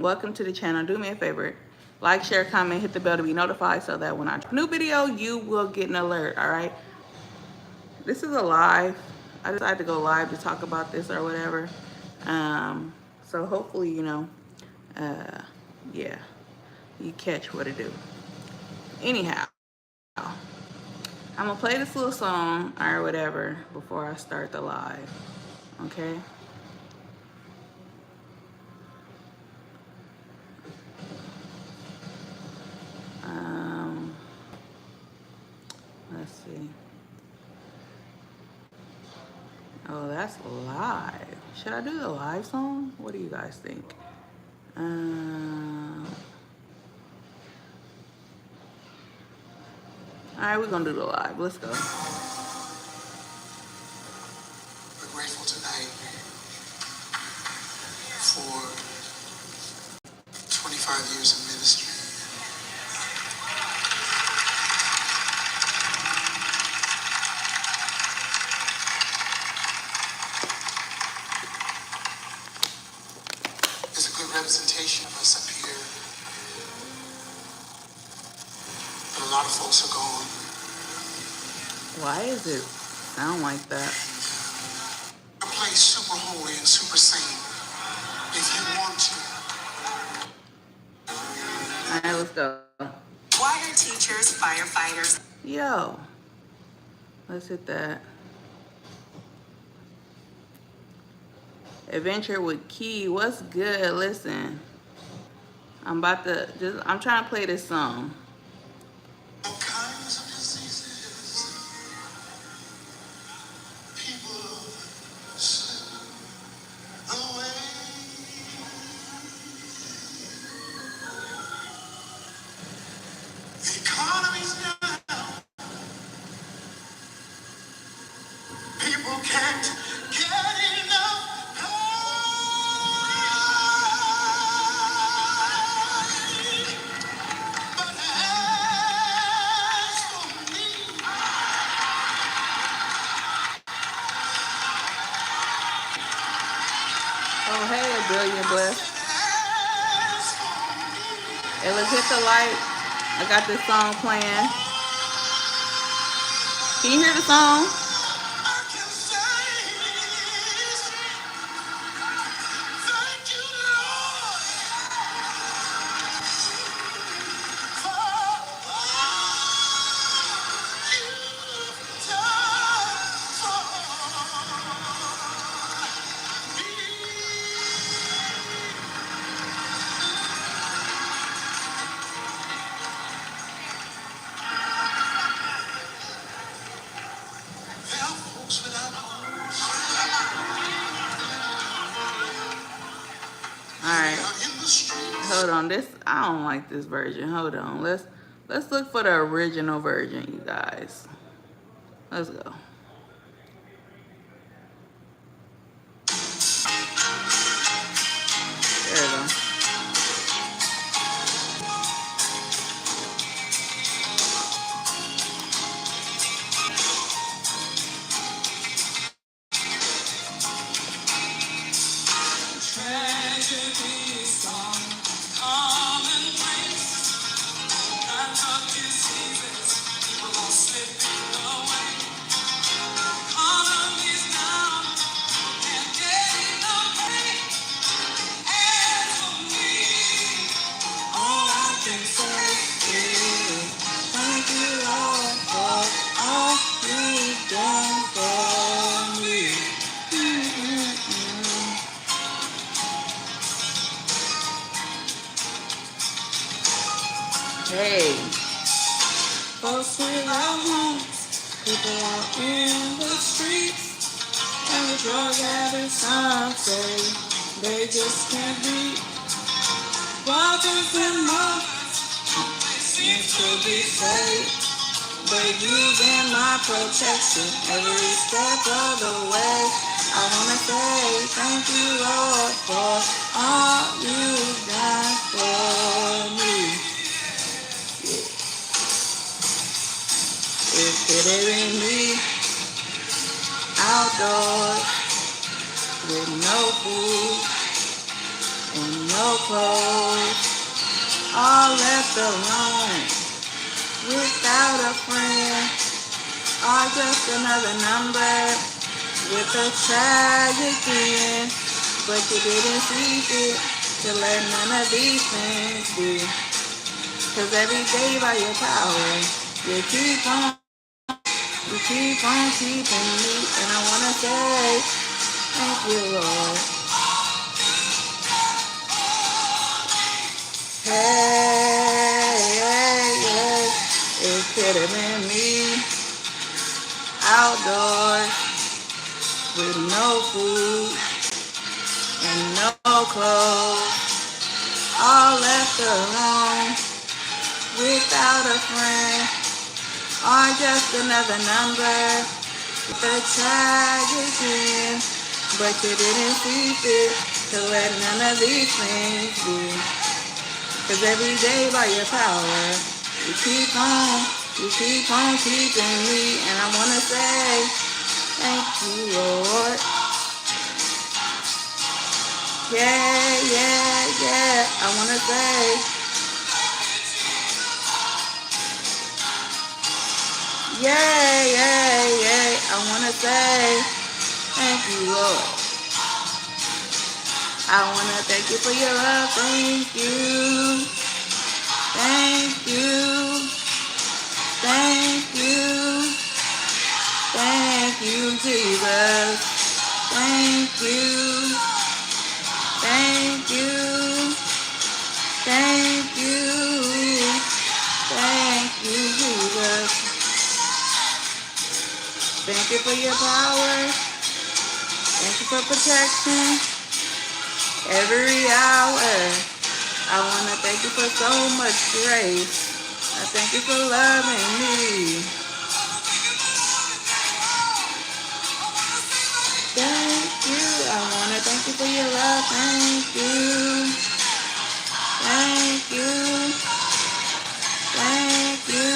welcome to the channel. Do me a favor, like, share, comment, hit the bell to be notified so that when I drop a new video, you will get an alert, all right? This is a live. I decided to go live to talk about this or whatever. So hopefully, yeah, you catch what it do. Anyhow, I'm gonna play this little song or whatever before I start the live, okay? Let's see. Oh, that's live. Should I do the live song? What do you guys think? All right, we're gonna do the live. Let's go. We're grateful tonight for 25 years of ministry. There's a good representation of us up here, but a lot of folks are gone. Why is it sound like that? I play super holy and super saint if you want to. All right, let's go. Choir teachers, firefighters. Yo, let's hit that. Adventure with Key, what's good? Listen, I'm trying to play this song. All kinds of diseases, people slip away. The economy's down. People can't get enough. But as for me, Oh, hey, a billion bless. as for me, Hey, let's hit the light. I got this song playing. Can you hear the song? I can say thank you, Lord, for all you've done for me. There are folks without homes All right, out in the streets. hold on. I don't like this version. Hold on. Let's look for the original version, you guys. Let's go. There we go. Tragedies on commonplace. Kinds of diseases, people are slipping away. Economy's down, can't get enough pay. As for me, all I can say is thank you, Lord, for all you've done for me. Hey, Folks without homes, people out in the streets, and the drug addicts, some say they just can't beat. Fathers and mothers seem to be safe, but using my protection every step of the way. I wanna say thank you, Lord, for all you've done for me. It could have been me outdoors with no food and no clothes. clothes, all left alone, without a friend, or just another number with a tragic end. But you didn't see fit to let none of these things be. 'Cause every day by your power, you keep on keeping me. And I wanna say, thank you, Lord. Hey, it could have been me outdoors with no food and no clothes, all left alone without a friend, or just another number with a tragic end. But you didn't see fit to let none of these things be. 'Cause every day by your power, you keep on keeping me. And I wanna say, thank you, Lord. Yeah. I wanna say, yeah. I wanna say, thank you, Lord. I wanna thank you for your love. Thank you. Thank you. Thank you. Thank you, Jesus. Thank you. Thank you. Thank you. Thank you, Jesus. Thank you for your power. Thank you for protection every hour. I want to thank you for so much grace. I thank you for loving me. Thank you. I want to thank you for your love. Thank you. Thank you. Thank you.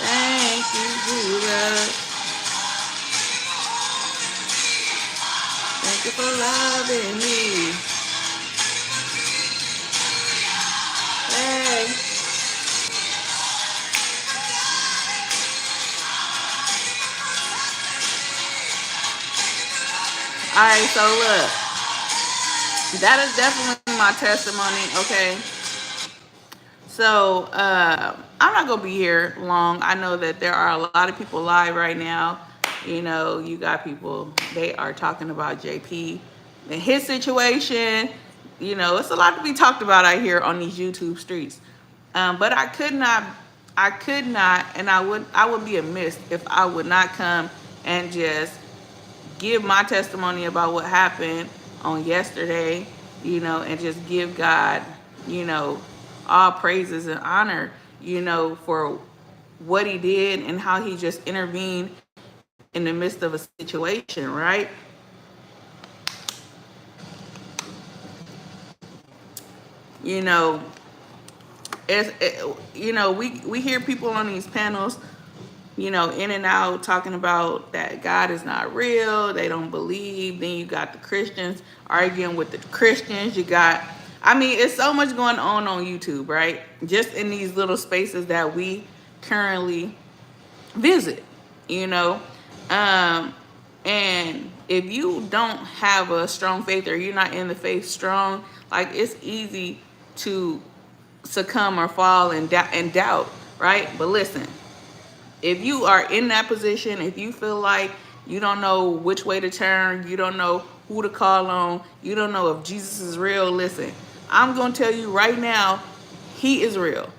Thank you, Jesus. Thank you for loving me. Hey. Alright, so look. That is definitely my testimony, okay? So, I'm not going to be here long. I know that there are a lot of people live right now. You know, you got people, they are talking about JP and his situation. You know, it's a lot to be talked about out here on these YouTube streets. But I could not, and I would be amiss if I would not come and just give my testimony about what happened on yesterday, you know, and just give God, you know, all praises and honor, you know, for what he did and how he just intervened in the midst of a situation, right? You know, you know, we hear people on these panels, you know, in and out talking about that God is not real, they don't believe. Then you got the Christians arguing with the Christians. You got, I mean, it's so much going on YouTube, right? Just in these little spaces that we currently visit, you know. And if you don't have a strong faith, or you're not in the faith strong, like, it's easy to succumb or fall and doubt, right? But listen, if you are in that position, if you feel like you don't know which way to turn, you don't know who to call on, you don't know if Jesus is real, listen, I'm going to tell you right now, he is real.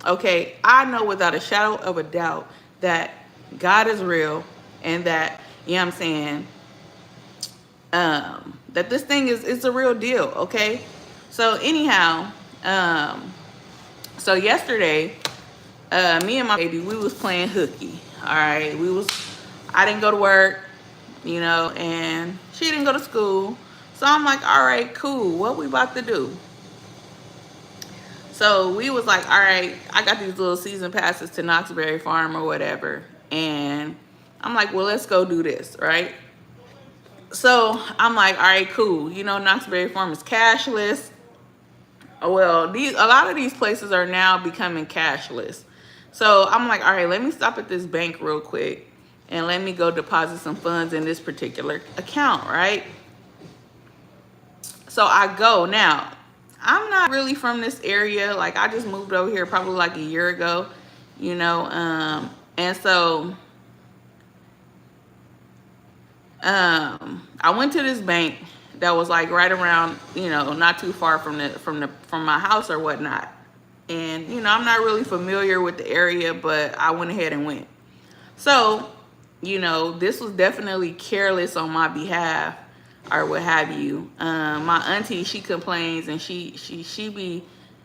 Okay, I know without a shadow of a doubt that God is real, and that, you know what I'm saying, that this thing is a real deal, okay? So anyhow, so yesterday, me and my baby, we was playing hooky. All right, I didn't go to work, you know, and she didn't go to school. So I'm like, all right, cool. What we about to do? So we was like, all right, I got these little season passes to Knoxberry Farm or whatever, and I'm like, well, let's go do this, right? So I'm like, all right, cool. You know, Knoxbury Farm is cashless. Well, a lot of these places are now becoming cashless. So I'm like, all right, let me stop at this bank real quick and let me go deposit some funds in this particular account, right? So I go. Now, I'm not really from this area. Like, I just moved over here probably like a year ago, you know. And so I went to this bank that was like right around, you know, not too far from my house or whatnot. And you know, I'm not really familiar with the area, but I went ahead and went. So, you know, this was definitely careless on my behalf or what have you. My auntie, she complains and she be,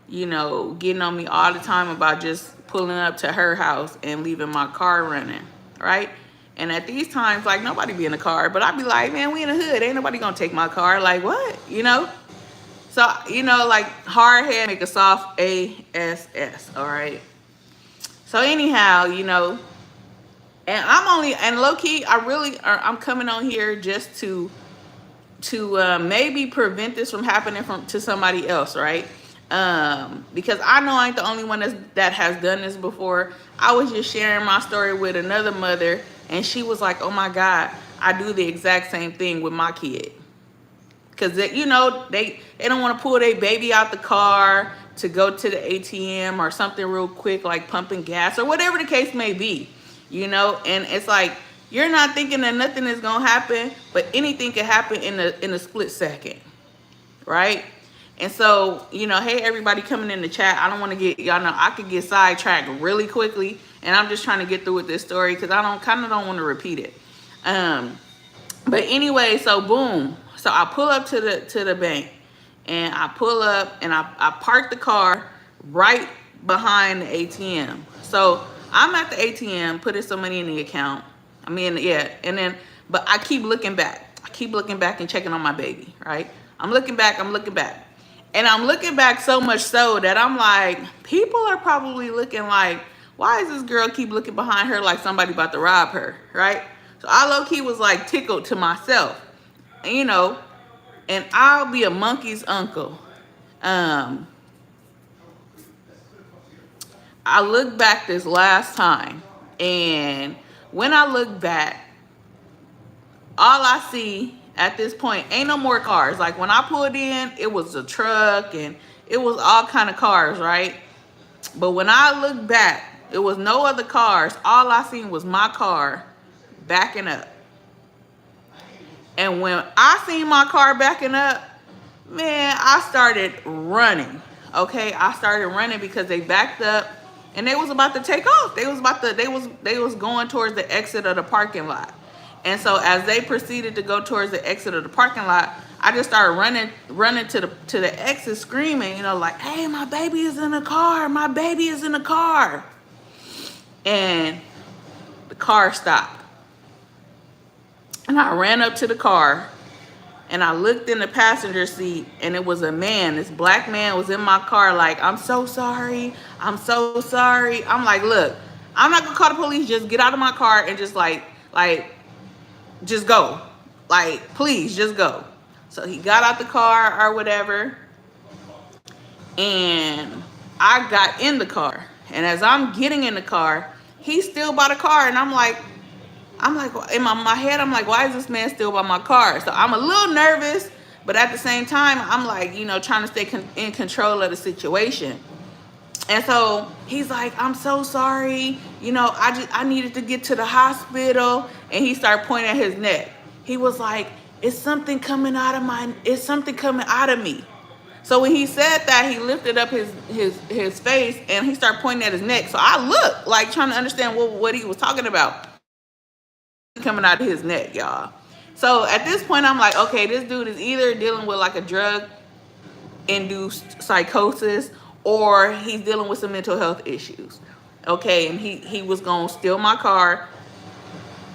you know, getting on me all the time about just pulling up to her house and leaving my car running, right? And at these times, like, nobody be in the car, but I'd be like, man, we in the hood. Ain't nobody gonna take my car. Like, what? You know? So, you know, like, hard head make a soft ASS, all right? So anyhow, you know, and low key, I'm coming on here just to maybe prevent this from happening to somebody else, right? Because I know I ain't the only one that has done this before. I was just sharing my story with another mother, and she was like, oh my God, I do the exact same thing with my kid. Because, you know, they don't want to pull their baby out the car to go to the ATM or something real quick, like pumping gas or whatever the case may be, you know. And it's like, you're not thinking that nothing is going to happen, but anything can happen in a split second, right? And so, you know, hey, everybody coming in the chat, I don't want to get, y'all know, I could get sidetracked really quickly, and I'm just trying to get through with this story because I don't want to repeat it. But anyway, so boom. So I pull up to the bank, and I pull up and I park the car right behind the ATM. So I'm at the ATM putting some money in the account. I mean, yeah, and then, but I keep looking back. I keep looking back and checking on my baby, right? I'm looking back. And I'm looking back so much so that I'm like, people are probably looking like, why is this girl keep looking behind her like somebody about to rob her, right? So I low-key was like tickled to myself, you know, and I'll be a monkey's uncle. I looked back this last time, and when I look back, all I see at this point ain't no more cars. Like, when I pulled in, it was a truck and it was all kind of cars, right? But when I look back, it was no other cars. All I seen was my car backing up. And when I seen my car backing up, man, I started running. Okay, I started running because they backed up and they was about to take off. They was going towards the exit of the parking lot. And so as they proceeded to go towards the exit of the parking lot, I just started running to the exit, screaming, you know, like, hey, my baby is in the car. My baby is in the car. And the car stopped. And I ran up to the car and I looked in the passenger seat, and it was a man. This black man was in my car like, I'm so sorry. I'm so sorry. I'm like, look, I'm not gonna call the police. Just get out of my car and just like, just go. Like, please, just go. So he got out the car or whatever, and I got in the car. And as I'm getting in the car, he's still by the car, and I'm like, in my head, I'm like, why is this man still by my car? So I'm a little nervous, but at the same time, I'm like, you know, trying to stay in control of the situation. And so he's like, I'm so sorry. You know, I needed to get to the hospital. And he started pointing at his neck. He was like, it's something coming out of me. So when he said that, he lifted up his face and he started pointing at his neck. So I looked, like, trying to understand what he was talking about. Coming out of his neck, y'all. So at this point, I'm like, okay, this dude is either dealing with like a drug induced psychosis, or he's dealing with some mental health issues. Okay, and he was gonna steal my car,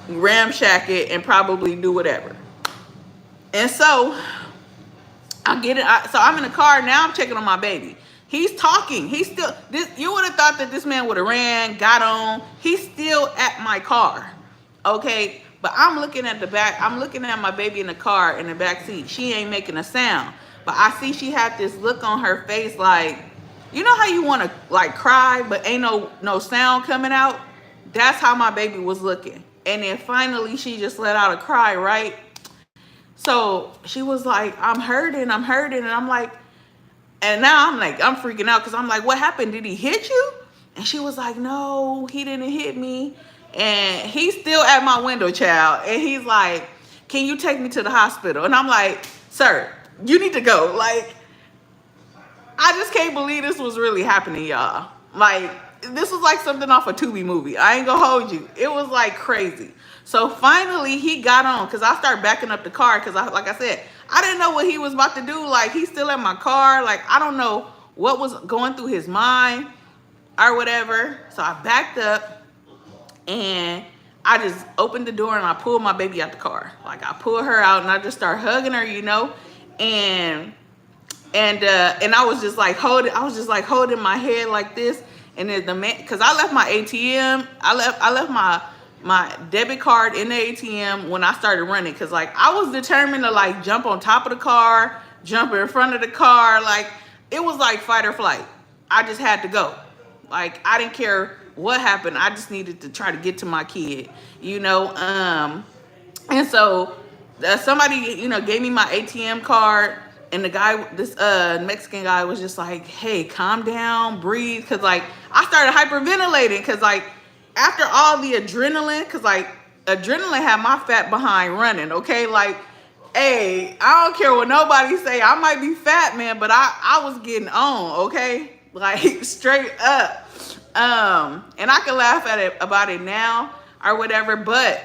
ramshack it, and probably do whatever. And so I get it. So I'm in the car now. I'm checking on my baby. He's talking. He's still. You would have thought that this man would have ran, got on. He's still at my car. Okay, But I'm looking at the back. I'm looking at my baby in the car in the back seat. She ain't making a sound. But I see she had this look on her face like, you know how you want to like cry, but ain't no sound coming out? That's how my baby was looking. And then finally she just let out a cry, right? So she was like, I'm hurting. And I'm like, and now I'm freaking out because I'm like, what happened? Did he hit you? And she was like, no, he didn't hit me. And he's still at my window, child. And he's like, can you take me to the hospital? And I'm like, sir, you need to go. Like, I just can't believe this was really happening, y'all. Like, this was like something off a Tubi movie. I ain't gonna hold you. It was like crazy. So finally he got on because I started backing up the car because like I said, I didn't know what he was about to do. Like, he's still in my car. Like, I don't know what was going through his mind or whatever. So I backed up and I just opened the door and I pulled my baby out the car. Like, I pulled her out and I just started hugging her, you know, and I was just like holding my head like this. And then the man, because I left my ATM, I left my debit card in the ATM when I started running, because like I was determined to like jump on top of the car, jump in front of the car. Like, it was like fight or flight. I just had to go. Like, I didn't care what happened. I just needed to try to get to my kid, you know. And so somebody, you know, gave me my ATM card. And the guy, this Mexican guy, was just like, hey, calm down, breathe. Because, like, I started hyperventilating. Because, like, after all the adrenaline, because, like, adrenaline had my fat behind running, okay? Like, hey, I don't care what nobody say. I might be fat, man, but I was getting on, okay? Like, straight up. And I can laugh at it about it now or whatever, but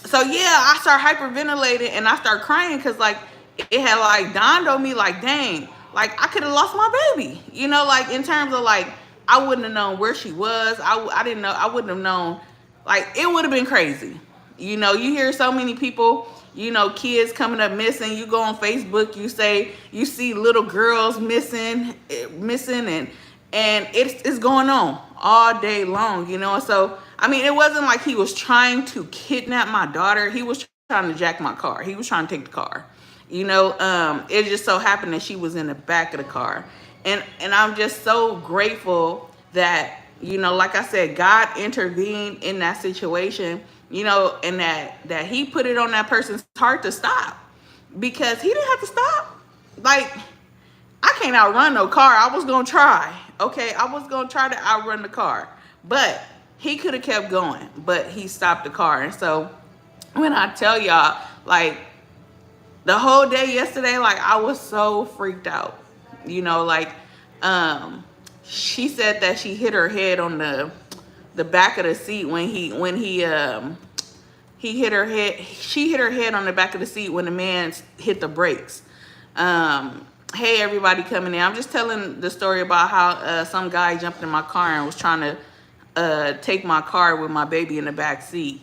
so yeah, I start hyperventilating and I start crying because like it had like dawned on me like, dang, like I could have lost my baby, you know, like in terms of like I wouldn't have known where she was. I didn't know. I wouldn't have known. Like, it would have been crazy. You know, you hear so many people, you know, kids coming up missing. You go on Facebook, you see little girls missing, and it's going on all day long, you know. And so, I mean, it wasn't like he was trying to kidnap my daughter. He was trying to jack my car. He was trying to take the car. You know, it just so happened that she was in the back of the car. And I'm just so grateful that, you know, like I said, God intervened in that situation, you know, and that he put it on that person's heart to stop, because he didn't have to stop. Like, I can't outrun no car. I was going to try. Okay. I was going to try to outrun the car, but he could have kept going, but he stopped the car. And so when I tell y'all, like, the whole day yesterday, like, I was so freaked out, you know, like, she said that she hit her head on the back of the seat when he hit her head. She hit her head on the back of the seat when the man hit the brakes. Hey, everybody coming in. I'm just telling the story about how some guy jumped in my car and was trying to take my car with my baby in the back seat.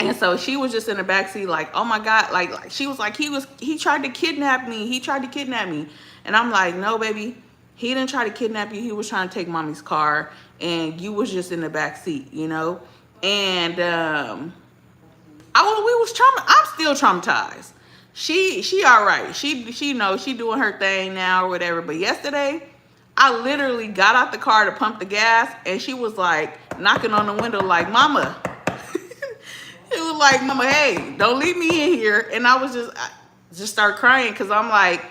And so she was just in the back seat like, oh my God, like she was like, he tried to kidnap me. He tried to kidnap me. And I'm like, no, baby, he didn't try to kidnap you. He was trying to take mommy's car, and you was just in the back seat, you know? And I'm still traumatized. She all right. She knows she doing her thing now or whatever. But yesterday, I literally got out the car to pump the gas, and she was like knocking on the window like, mama. It was like, mama, hey, don't leave me in here. And I just start crying, because I'm like,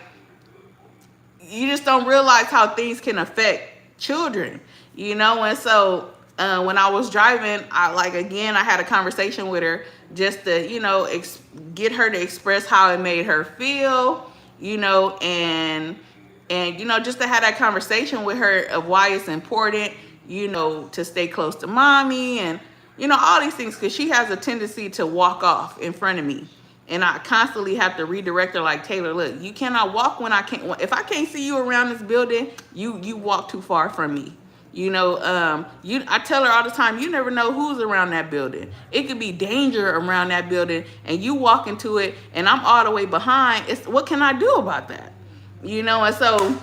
you just don't realize how things can affect children, you know? And so when I was driving, I had a conversation with her just to, you know, get her to express how it made her feel, you know, and you know, just to have that conversation with her of why it's important, you know, to stay close to mommy and, you know, all these things, because she has a tendency to walk off in front of me. And I constantly have to redirect her like, Taylor, look, you cannot walk when I can't. If I can't see you around this building, you walk too far from me. You know, I tell her all the time, you never know who's around that building. It could be danger around that building, and you walk into it and I'm all the way behind. What can I do about that? You know, and so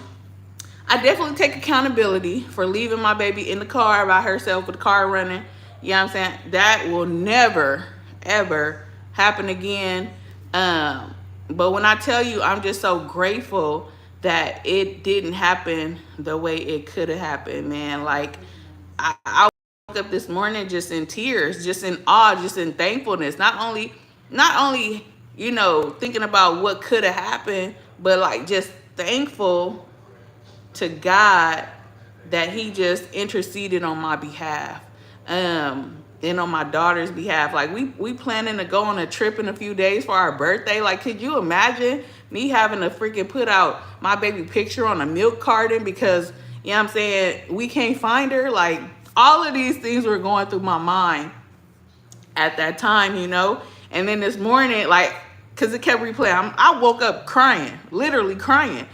I definitely take accountability for leaving my baby in the car by herself with the car running. You know what I'm saying? That will never, ever happen again. But when I tell you, I'm just so grateful that it didn't happen the way it could have happened, man. Like, I woke up this morning just in tears, just in awe, just in thankfulness. Not only, thinking about what could have happened, but like just thankful to God that He just interceded on my behalf, and on my daughter's behalf. Like we planning to go on a trip in a few days for our birthday. Like, could you imagine me having to freaking put out my baby picture on a milk carton because, you know what I'm saying, we can't find her? Like, all of these things were going through my mind at that time. And then this morning, like, because it kept replaying, I woke up crying, literally crying.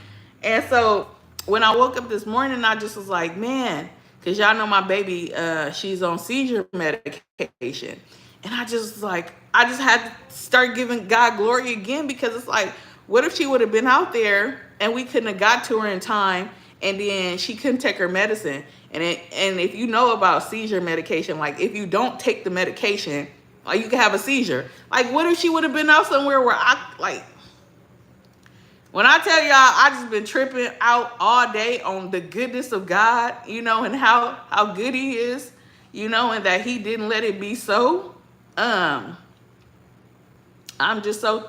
And so when I woke up this morning, I just was like, man, because y'all know my baby, she's on seizure medication. And I just was like, I just had to start giving God glory again, because it's like, what if she would have been out there and we couldn't have got to her in time, and then she couldn't take her medicine? And if you know about seizure medication, like, if you don't take the medication, like, you can have a seizure. Like, what if she would have been out somewhere where when I tell y'all, I just been tripping out all day on the goodness of God, and how good He is, and that He didn't let it be so. I'm just so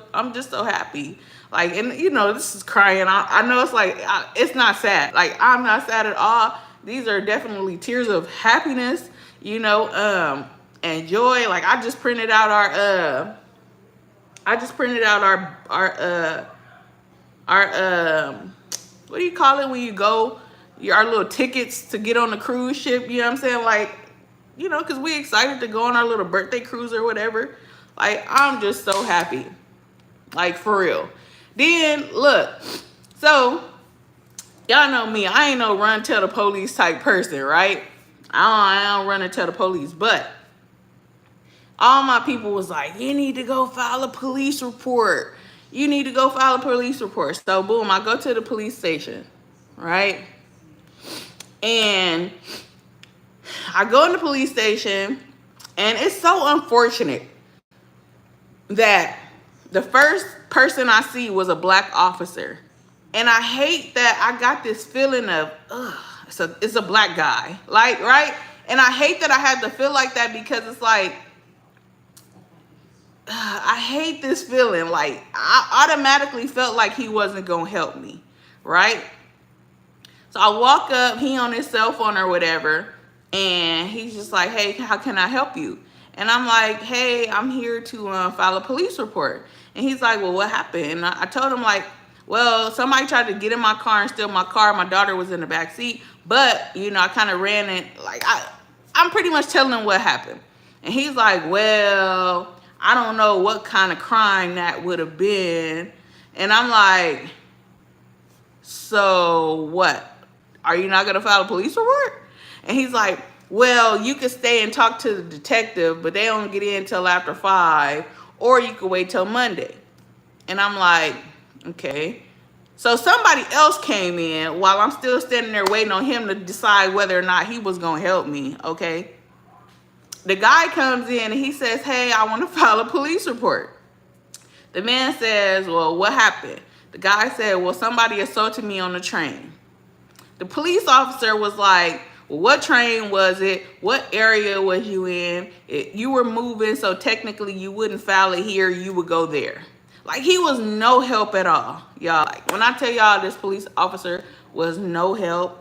happy. Like, and this is crying. I know it's like, it's not sad. Like, I'm not sad at all. These are definitely tears of happiness, and joy. Like, I just printed out our what do you call it when you go, our little tickets to get on the cruise ship. You know what I'm saying? Like, because we excited to go on our little birthday cruise or whatever. Like, I'm just so happy, like, for real. Then look, so y'all know me, I ain't no run tell the police type person, right? I don't run and tell the police, but all my people was like, you need to go file a police report. You need to go file a police report. So boom, I go to the police station, right? And I go in the police station, and it's so unfortunate that the first person I see was a black officer. And I hate that I got this feeling of, it's a black guy, like, right? And I hate that I had to feel like that, because it's like, I hate this feeling. Like, I automatically felt like he wasn't gonna help me, right? So I walk up, he on his cell phone or whatever, and he's just like, hey, how can I help you? And I'm like, hey, I'm here to file a police report. And he's like, well, what happened? And I told him, like, well, somebody tried to get in my car and steal my car. My daughter was in the back seat, but I kind of ran it. Like, I'm pretty much telling him what happened. And he's like, well, I don't know what kind of crime that would have been. And I'm like, so what? Are you not going to file a police report? And he's like, well, you could stay and talk to the detective, but they don't get in till after 5, or you could wait till Monday. And I'm like, okay. So somebody else came in while I'm still standing there waiting on him to decide whether or not he was going to help me, okay? The guy comes in and he says, hey, I want to file a police report. The man says, well, what happened? The guy said, well, somebody assaulted me on the train. The police officer was like, well, what train was it? What area was you in? You were moving, so technically you wouldn't file it here. You would go there. Like, he was no help at all, y'all. Like, when I tell y'all, this police officer was no help.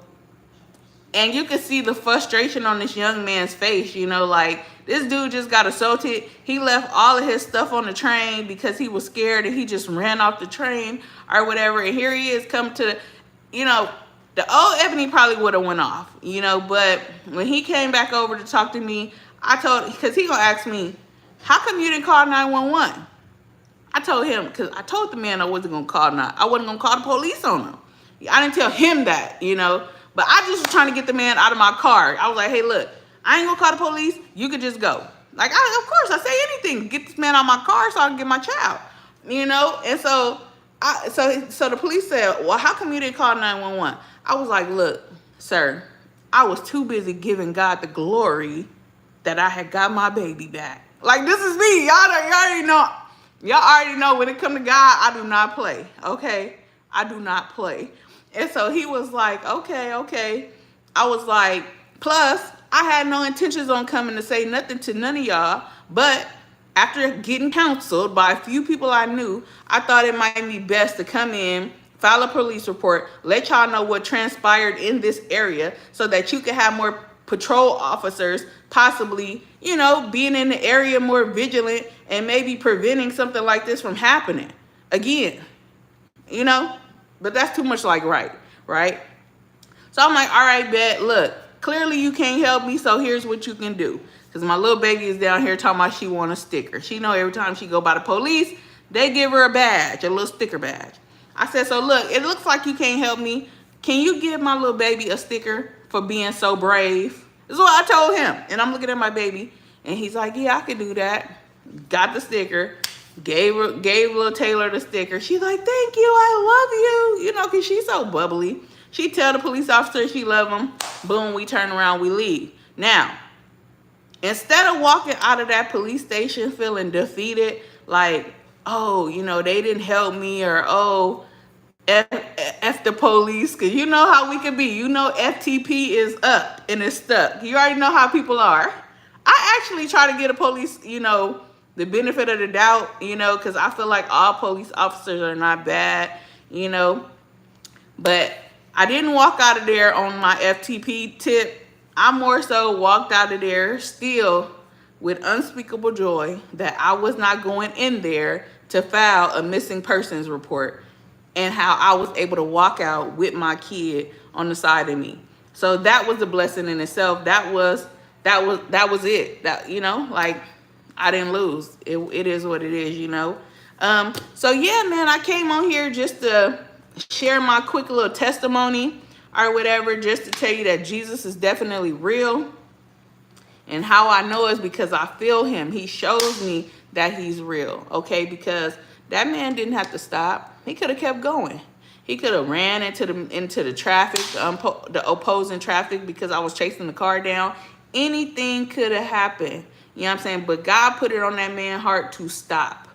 And you could see the frustration on this young man's face, like, this dude just got assaulted. He left all of his stuff on the train because he was scared, and he just ran off the train or whatever. And here he is come to, the old Ebony probably would have went off, but when he came back over to talk to me, because he gonna ask me, how come you didn't call 911? I told him, because I told the man I wasn't gonna call the police on him. I didn't tell him that, but I just was trying to get the man out of my car. I was like, hey, look, I ain't gonna call the police. You could just go. Like, of course, I say anything to get this man out of my car so I can get my child, And so so the police said, well, how come you didn't call 911? I was like, look, sir, I was too busy giving God the glory that I had got my baby back. Like, this is me. Y'all already know when it come to God, I do not play. Okay? I do not play. And so he was like, okay. I was like, plus, I had no intentions on coming to say nothing to none of y'all, but after getting counseled by a few people I knew, I thought it might be best to come in, file a police report, let y'all know what transpired in this area so that you could have more patrol officers possibly, being in the area more vigilant and maybe preventing something like this from happening again, but that's too much like right? So I'm like, all right, bet, look, clearly you can't help me, so here's what you can do. Because my little baby is down here talking about she want a sticker. She know every time she go by the police, they give her a badge, a little sticker badge. I said, so look, it looks like you can't help me. Can you give my little baby a sticker for being so brave? This is what I told him. And I'm looking at my baby, and he's like, yeah, I could do that. Got the sticker. Gave little Taylor the sticker. She's like, thank you, I love you. Because she's so bubbly. She tell the police officer she love him. Boom, we turn around, we leave. Now, instead of walking out of that police station feeling defeated, like, oh, they didn't help me, or, oh, F the police, because you know how we could be. FTP is up and it's stuck. You already know how people are. I actually try to get a police, the benefit of the doubt, because I feel like all police officers are not bad, but I didn't walk out of there on my FTP tip. I more so walked out of there still with unspeakable joy that I was not going in there to file a missing persons report, and how I was able to walk out with my kid on the side of me. So that was a blessing in itself. That was it. Like, I didn't lose. It is what it is, So yeah, man, I came on here just to share my quick little testimony or whatever, just to tell you that Jesus is definitely real. And how I know is because I feel him. He shows me that he's real, okay? Because that man didn't have to stop. He could have kept going. He could have ran into the traffic, the opposing traffic, because I was chasing the car down. Anything could have happened. You know what I'm saying? But God put it on that man's heart to stop.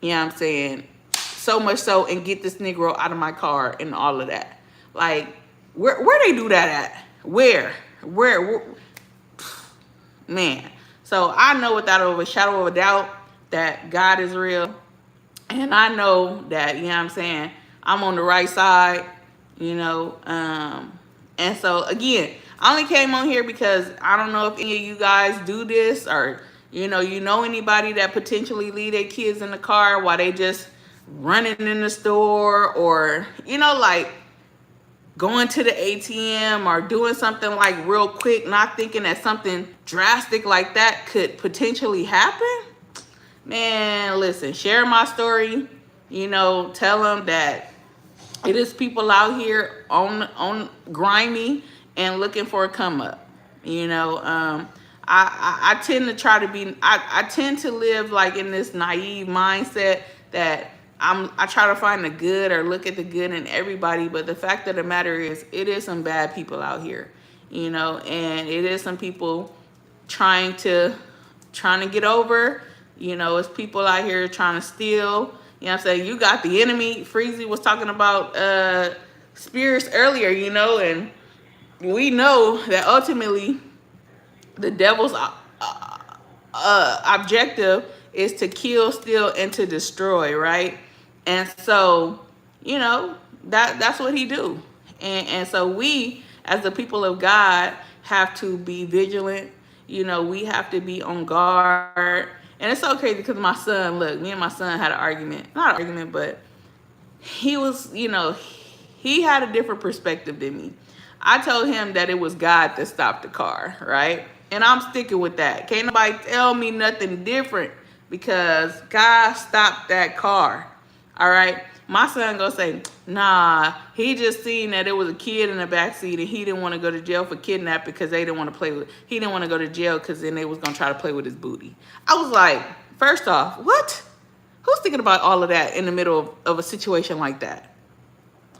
You know what I'm saying? So much so, and get this Negro out of my car and all of that. Like, where they do that at? Where? Man. So I know without a shadow of a doubt that God is real. And I know that, you know what I'm saying, I'm on the right side, And so, again, I only came on here because I don't know if any of you guys do this, or, you know anybody that potentially leave their kids in the car while they just running in the store, or, like going to the ATM or doing something like real quick, not thinking that something drastic like that could potentially happen. Man, listen, share my story, tell them that it is people out here on grimy and looking for a come up. I tend to try to be, I tend to live like in this naive mindset that I try to find the good or look at the good in everybody. But the fact of the matter is, it is some bad people out here, and it is some people trying to get over. It's people out here trying to steal. You know what I'm saying? You got the enemy. Freezy was talking about spirits earlier, and we know that ultimately the devil's objective is to kill, steal, and to destroy, right? And so, that's what he do. And so we, as the people of God, have to be vigilant. We have to be on guard. And it's so crazy because my son, look, me and my son had an argument. Not an argument, but he was, he had a different perspective than me. I told him that it was God that stopped the car, right? And I'm sticking with that. Can't nobody tell me nothing different, because God stopped that car, all right? My son gonna say, nah, he just seen that it was a kid in the backseat and he didn't want to go to jail for kidnapping because he didn't want to go to jail because then they was gonna try to play with his booty. I was like, first off, what? Who's thinking about all of that in the middle of a situation like that?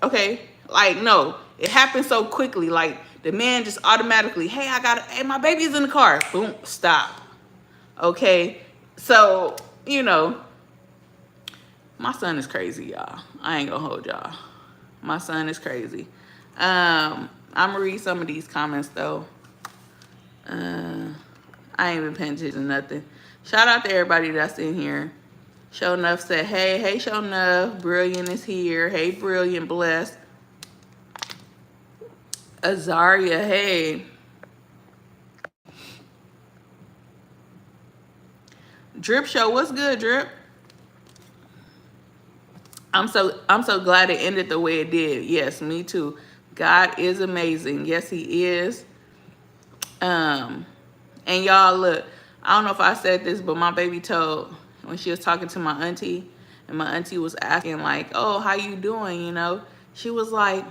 Okay, like, no, it happened so quickly. Like, the man just automatically, hey, hey, my baby's in the car. Boom, stop. Okay, so, you know, my son is crazy, y'all. I ain't gonna hold y'all. My son is crazy. I'm gonna read some of these comments though. I ain't even paying attention to nothing. Shout out to everybody that's in here. Show Enough said, hey, Show Enough. Brilliant is here. Hey, Brilliant, blessed. Azaria, hey. Drip Show, what's good, Drip? I'm so glad it ended the way it did. Yes, me too. God is amazing. Yes, he is. And y'all, look, I don't know if I said this, but my baby told when she was talking to my auntie, and my auntie was asking like, "Oh, how you doing?" You know, she was like,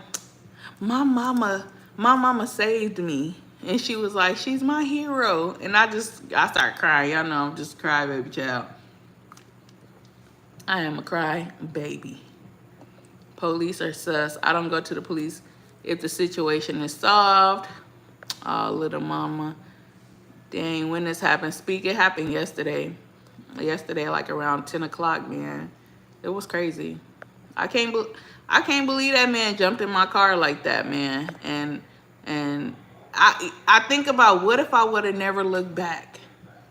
my mama saved me. And she was like, she's my hero. And I started crying. Y'all know I'm just a crybaby child. I am a cry baby. Police are sus. I don't go to the police if the situation is solved. Oh, little mama. Dang, when this happened? It happened yesterday. Yesterday, like around 10 o'clock, man. It was crazy. I can't believe that man jumped in my car like that, man. And I think about, what if I would have never looked back?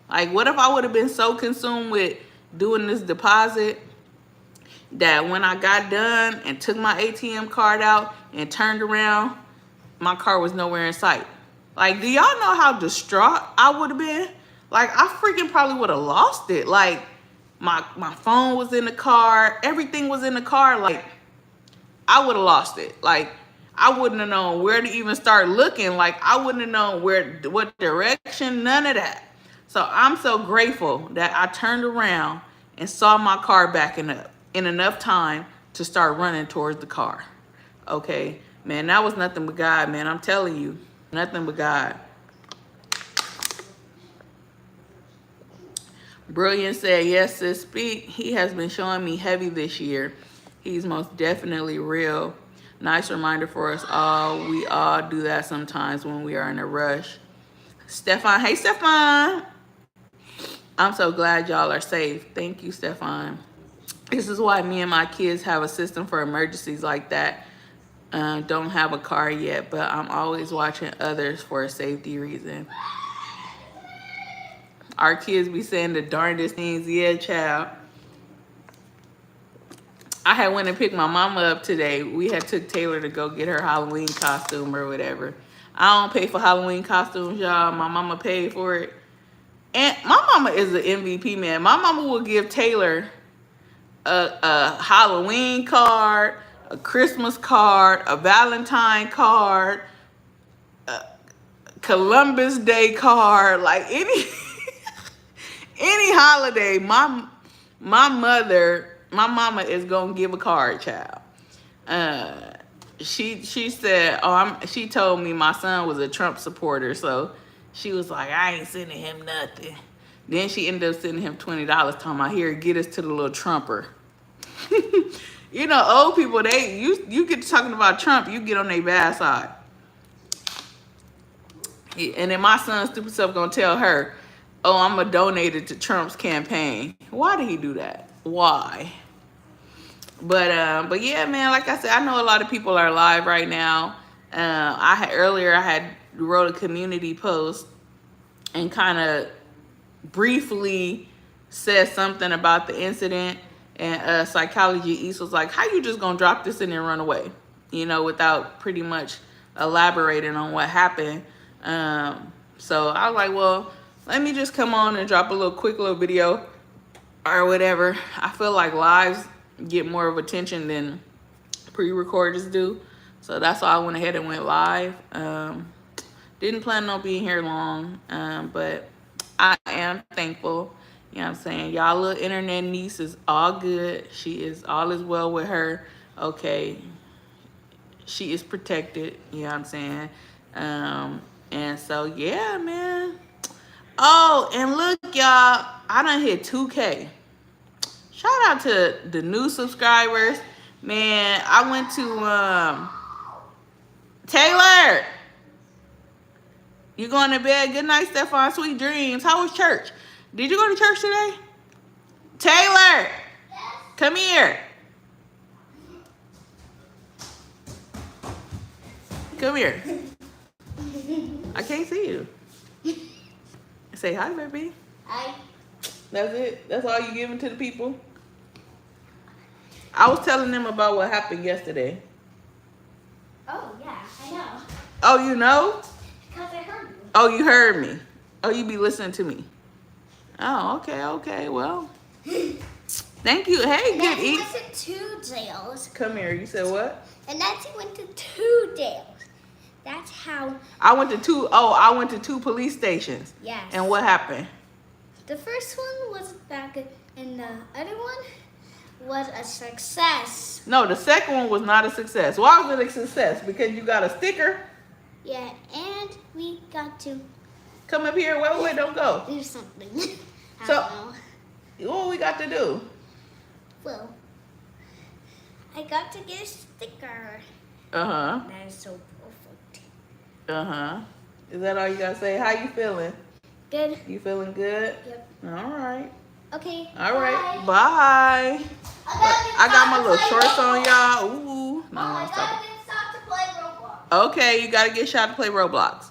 Like, what if I would have been so consumed with doing this deposit that when I got done and took my ATM card out and turned around, my car was nowhere in sight? Like, do y'all know how distraught I would have been? Like, I freaking probably would have lost it. Like, my phone was in the car. Everything was in the car. Like, I would have lost it. Like, I wouldn't have known where to even start looking. Like, I wouldn't have known what direction, none of that. So I'm so grateful that I turned around and saw my car backing up in enough time to start running towards the car. Okay, man, that was nothing but God, man. I'm telling you, nothing but God. Brilliant said, yes, sis, speak. He has been showing me heavy this year. He's most definitely real. Nice reminder for us all. We all do that sometimes when we are in a rush. Stefan, hey, Stefan. I'm so glad y'all are safe. Thank you, Stefan. This is why me and my kids have a system for emergencies like that. Don't have a car yet, but I'm always watching others for a safety reason. Our kids be saying the darndest things. Yeah, child. I had went and picked my mama up today. We had took Taylor to go get her Halloween costume or whatever. I don't pay for Halloween costumes, y'all. My mama paid for it. And my mama is an MVP, man. My mama will give Taylor a Halloween card, a Christmas card, a Valentine card, a Columbus Day card, like any holiday. My mama is gonna give a card, child. She said, she told me my son was a Trump supporter, so she was like, I ain't sending him nothing. Then she ended up sending him $20, talking about, here, get us to the little Trumper. You know, old people, you get to talking about Trump, you get on their bad side. And then my son's stupid self gonna tell her, oh, I'm gonna donate it to Trump's campaign. Why did he do that? Why? But yeah, man, like I said, I know a lot of people are live right now. I had wrote a community post and kind of briefly said something about the incident, and Psychology East was like, how you just gonna drop this in and run away? You know, without pretty much elaborating on what happened. So I was like, well, let me just come on and drop a quick little video or whatever. I feel like lives get more of attention than pre-recorders do. So that's why I went ahead and went live. Didn't plan on being here long, but I am thankful. You know what I'm saying? Y'all little internet niece is all good. All is well with her. Okay. She is protected. You know what I'm saying? And so, yeah, man. Oh, and look, y'all, I done hit 2K. Shout out to the new subscribers. Man, I went to, Taylor, You going to bed? Good night, Stefan. Sweet dreams. How was church? Did you go to church today? Taylor, come here. Come here. I can't see you. Say hi, baby. Hi. That's it? That's all you giving to the people? I was telling them about what happened yesterday. Oh, yeah, I know. Oh, you know? Because I heard you. Oh, you heard me. Oh, you be listening to me. Oh, okay. Well, thank you. Hey, And good Nancy eat. went to 2 jails. Come here. You said what? And Nancy went to 2 jails. That's how. I went to 2. Oh, I went to 2 police stations. Yes. And what happened? The first one was that good, and the other one was a success. No, the second one was not a success. Why was it a success? Because you got a sticker. Yeah, and we got to Come up here. Wait, don't go. do something. I So- don't know. What we got to do? Well, I got to get a sticker. Uh-huh. That is so perfect. Uh-huh. Is that all you got to say? How you feeling? Good. You feeling good? Yep. All right. Okay. All right. Bye. Bye. I got my little shorts on, y'all. Ooh. No, Mom, I stop gotta get stopped to play Roblox. Okay, you got to get shot to play Roblox.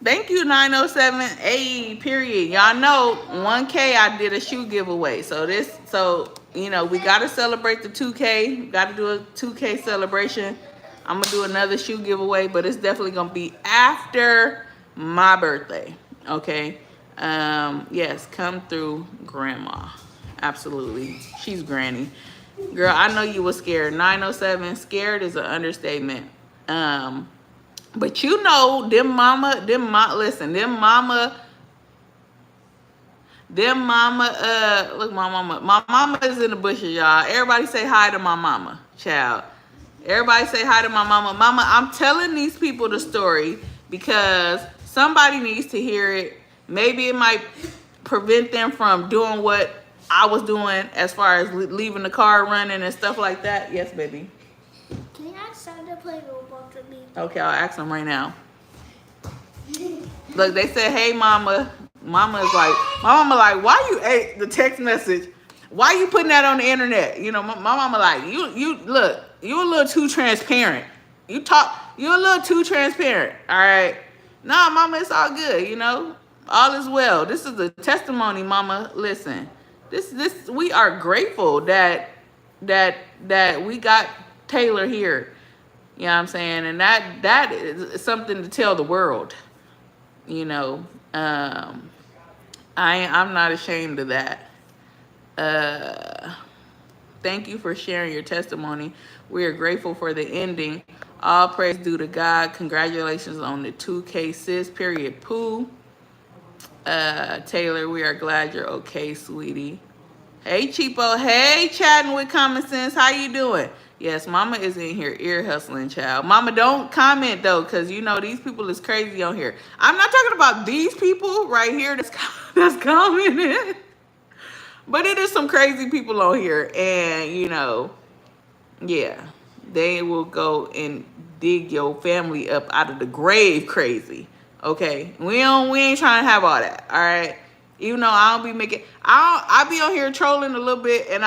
Thank you, 907A, period. Y'all know 1K I did a shoe giveaway. So you know, we got to celebrate the 2K. Got to do a 2K celebration. I'm going to do another shoe giveaway, but it's definitely going to be after my birthday. Okay? Yes, come through, Grandma. Absolutely. She's Granny. Girl, I know you were scared. 907, scared is an understatement. But you know, look, my mama is in the bushes, y'all. Everybody say hi to my mama, child. Everybody say hi to my mama. Mama, I'm telling these people the story because somebody needs to hear it. Maybe it might prevent them from doing what I was doing as far as leaving the car running and stuff like that. Yes, baby. Can you ask Sam to play Roblox with me? Okay, I'll ask them right now. Look, they said, hey, mama. Mama is like, my mama like, why you ate the text message? Why you putting that on the internet? You know, my mama like, you look, you a little too transparent. You a little too transparent, all right? Nah, mama, it's all good, you know? All is well. This is a testimony, mama. Listen, this we are grateful that we got Taylor here. You know what I'm saying? And that is something to tell the world. You know, I'm not ashamed of that. Thank you for sharing your testimony. We are grateful for the ending. All praise due to God. Congratulations on the 2K sis, period, poo. Taylor, we are glad you're okay, sweetie. Hey, Cheapo. Hey, chatting with Common Sense. How you doing? Yes, mama is in here ear hustling, child. Mama, don't comment, though, because, you know, these people is crazy on here. I'm not talking about these people right here that's commenting. But it is some crazy people on here. And, you know, yeah, they will go and dig your family up out of the grave crazy. Okay? We ain't trying to have all that, all right? Even though I don't be making, I be on here trolling a little bit, and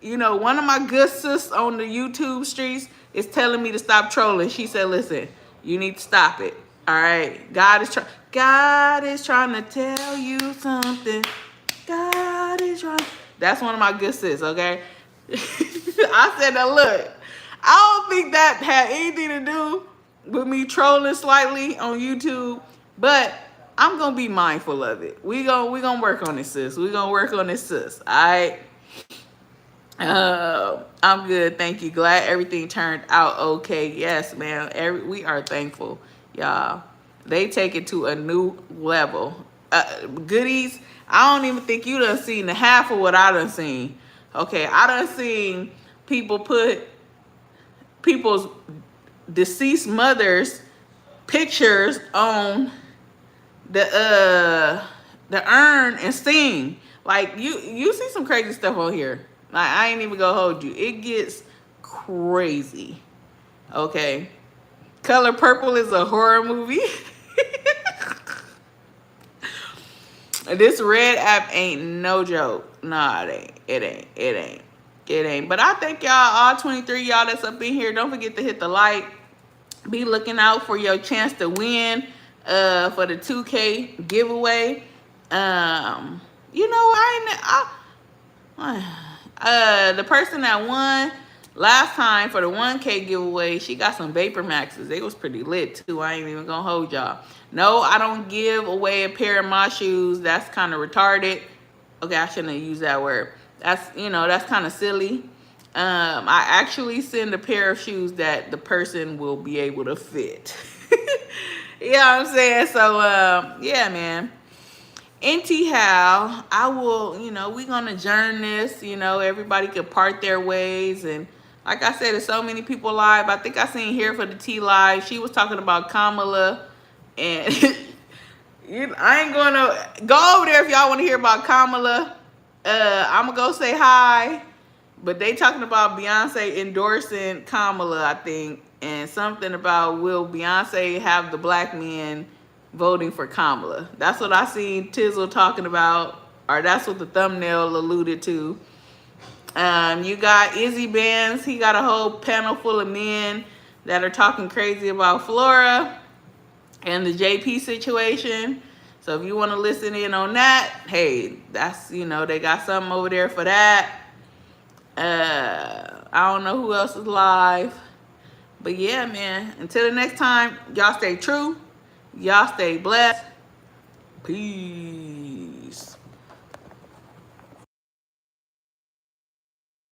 you know, one of my good sis on the YouTube streets is telling me to stop trolling. She said, listen, you need to stop it, all right? God is trying to tell you something. God is trying. That's one of my good sis, okay? I said, now look, I don't think that had anything to do with me trolling slightly on YouTube, but I'm gonna be mindful of it. We gonna work on this, sis. We gonna work on this, sis. All right. I'm good, thank you. Glad everything turned out okay. Yes, man. We are thankful, y'all. They take it to a new level. Goodies. I don't even think you done seen the half of what I done seen. Okay, I done seen people put people's deceased mothers' pictures on the urn and sing. Like you see some crazy stuff on here. Like, I ain't even gonna hold you. It gets crazy. Okay. Color Purple is a horror movie. This red app ain't no joke. Nah, it ain't. It ain't. It ain't. It ain't. But I thank y'all, all 23 y'all that's up in here. Don't forget to hit the like. Be looking out for your chance to win for the 2K giveaway. You know, the person that won last time for the 1K giveaway, she got some Vapor Maxes. They was pretty lit too. I ain't even gonna hold y'all. No, I don't give away a pair of my shoes. That's kind of retarded. Okay, I shouldn't have used that word. That's, you know, that's kind of silly. I actually send a pair of shoes that the person will be able to fit. You know what I'm saying? So, yeah, man. Anyhow, I will, you know, we're going to adjourn this. You know, everybody could part their ways. And like I said, there's so many people live. I think I seen here for the T live. She was talking about Kamala. And I ain't going to go over there if y'all want to hear about Kamala. I'm going to go say hi. But they talking about Beyonce endorsing Kamala, I think. And something about, will Beyonce have the black men voting for Kamala? That's what I seen Tizzle talking about, or that's what the thumbnail alluded to. You got Izzy Benz. He got a whole panel full of men that are talking crazy about Flora and the JP situation. So if you want to listen in on that, hey, that's, you know, they got something over there for that. I don't know who else is live. But yeah, man, until the next time, y'all stay true. Y'all stay blessed. Peace.